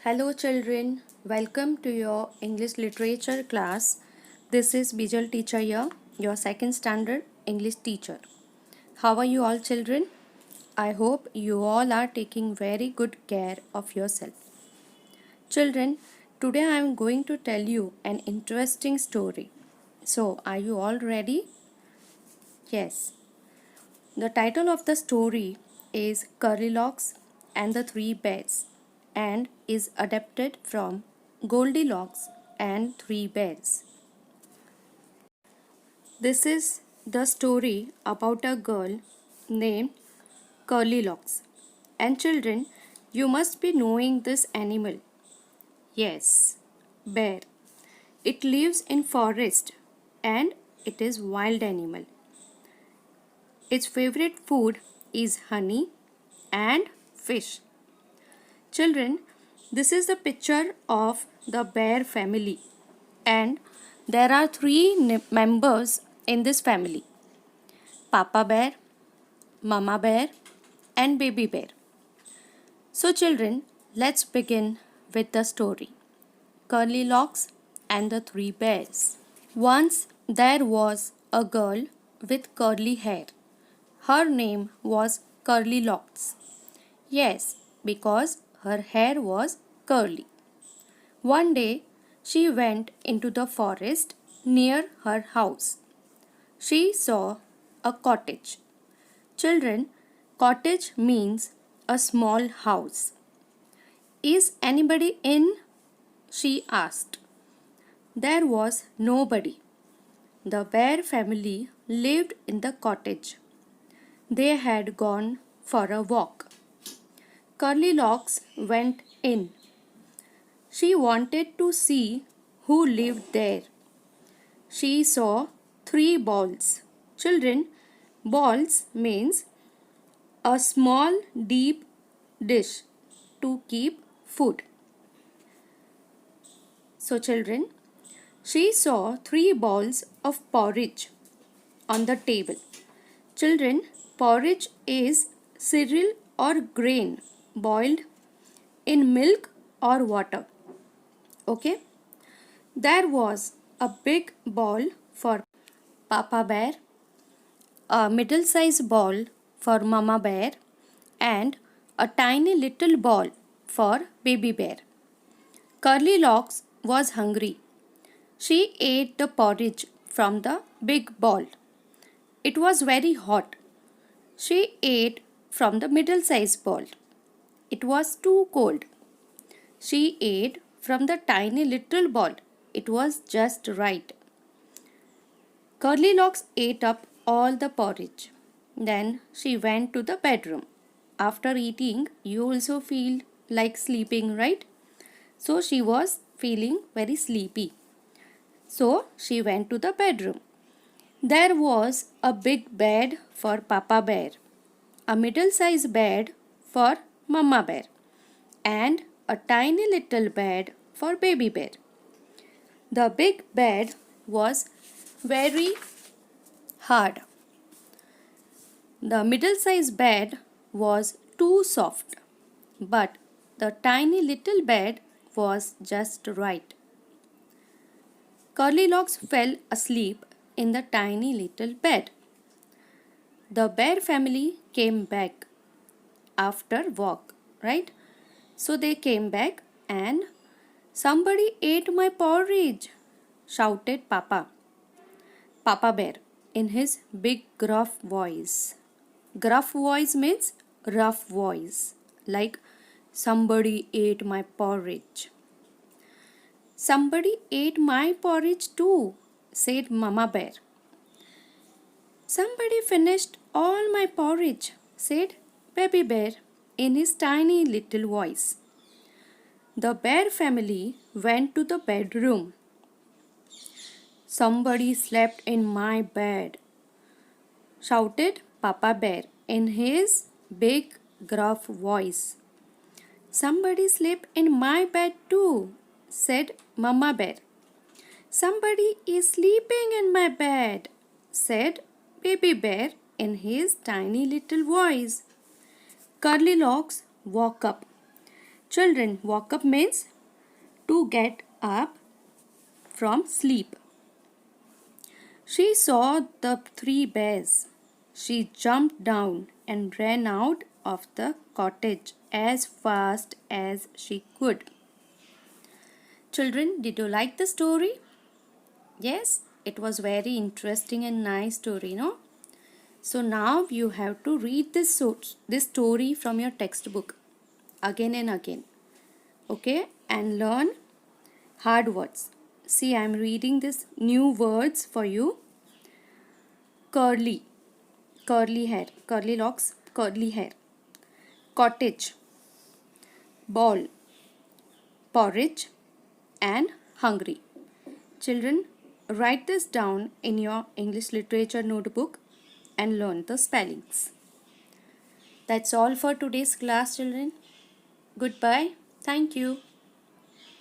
Hello children, welcome to your English literature class. This is Bijal teacher here, your second standard English teacher. How are you all children? I hope you all are taking very good care of yourself. Children, today I am going to tell you an interesting story. So, are you all ready? Yes. The title of the story is Goldilocks and the Three Bears and is adapted from Goldilocks and Three Bears. This is the story about a girl named Goldilocks. And children, you must be knowing this animal. Yes, bear. It lives in forest and it is wild animal. Its favorite food is honey and fish. Children, this is the picture of the bear family and there are three members in this family. Papa bear, Mama bear and baby bear. So children, let's begin with the story. Goldilocks and the Three Bears. Once there was a girl with curly hair. Her name was Goldilocks. Yes, because her hair was curly. One day, she went into the forest near her house. She saw a cottage. Children, cottage means a small house. Is anybody in? She asked. There was nobody. The bear family lived in the cottage. They had gone for a walk. Goldilocks went in. She wanted to see who lived there. She saw three balls. Children, balls means a small deep dish to keep food. So children, she saw three balls of porridge on the table. Children, porridge is cereal or grain boiled in milk or water. Okay? There was a big ball for Papa bear, a middle-sized ball for Mama bear, and a tiny little ball for baby bear. Goldilocks was hungry. She ate the porridge from the big ball. It was very hot. She ate from the middle-sized ball. It was too cold. She ate from the tiny little ball. It was just right. Goldilocks ate up all the porridge. Then she went to the bedroom. After eating, you also feel like sleeping, right? So she was feeling very sleepy. So she went to the bedroom. There was a big bed for Papa bear, a middle-sized bed for Mama bear, and a tiny little bed for baby bear. The big bed was very hard. The middle-sized bed was too soft, but the tiny little bed was just right. Goldilocks fell asleep in the tiny little bed. The bear family came back after walk, right? So they came back and somebody ate my porridge, shouted Papa bear in his big gruff voice. Gruff voice means rough voice, like somebody ate my porridge. Somebody ate my porridge too, said Mama bear. Somebody finished all my porridge, said baby bear in his tiny little voice. The bear family went to the bedroom. Somebody slept in my bed, shouted Papa bear in his big gruff voice. Somebody slept in my bed too, said Mama bear. Somebody is sleeping in my bed, said baby bear in his tiny little voice. Goldilocks woke up. Children, woke up means to get up from sleep. She saw the three bears. She jumped down and ran out of the cottage as fast as she could. Children, did you like the story? Yes, it was very interesting and nice story, no? So now you have to read this story from your textbook again and again. Okay? And learn hard words. See, I am reading this new words for you. Curly, curly hair, curly locks, curly hair. Cottage, ball, porridge, and hungry. Children, write this down in your English literature notebook and learn the spellings. That's all for today's class, children. Goodbye. Thank you.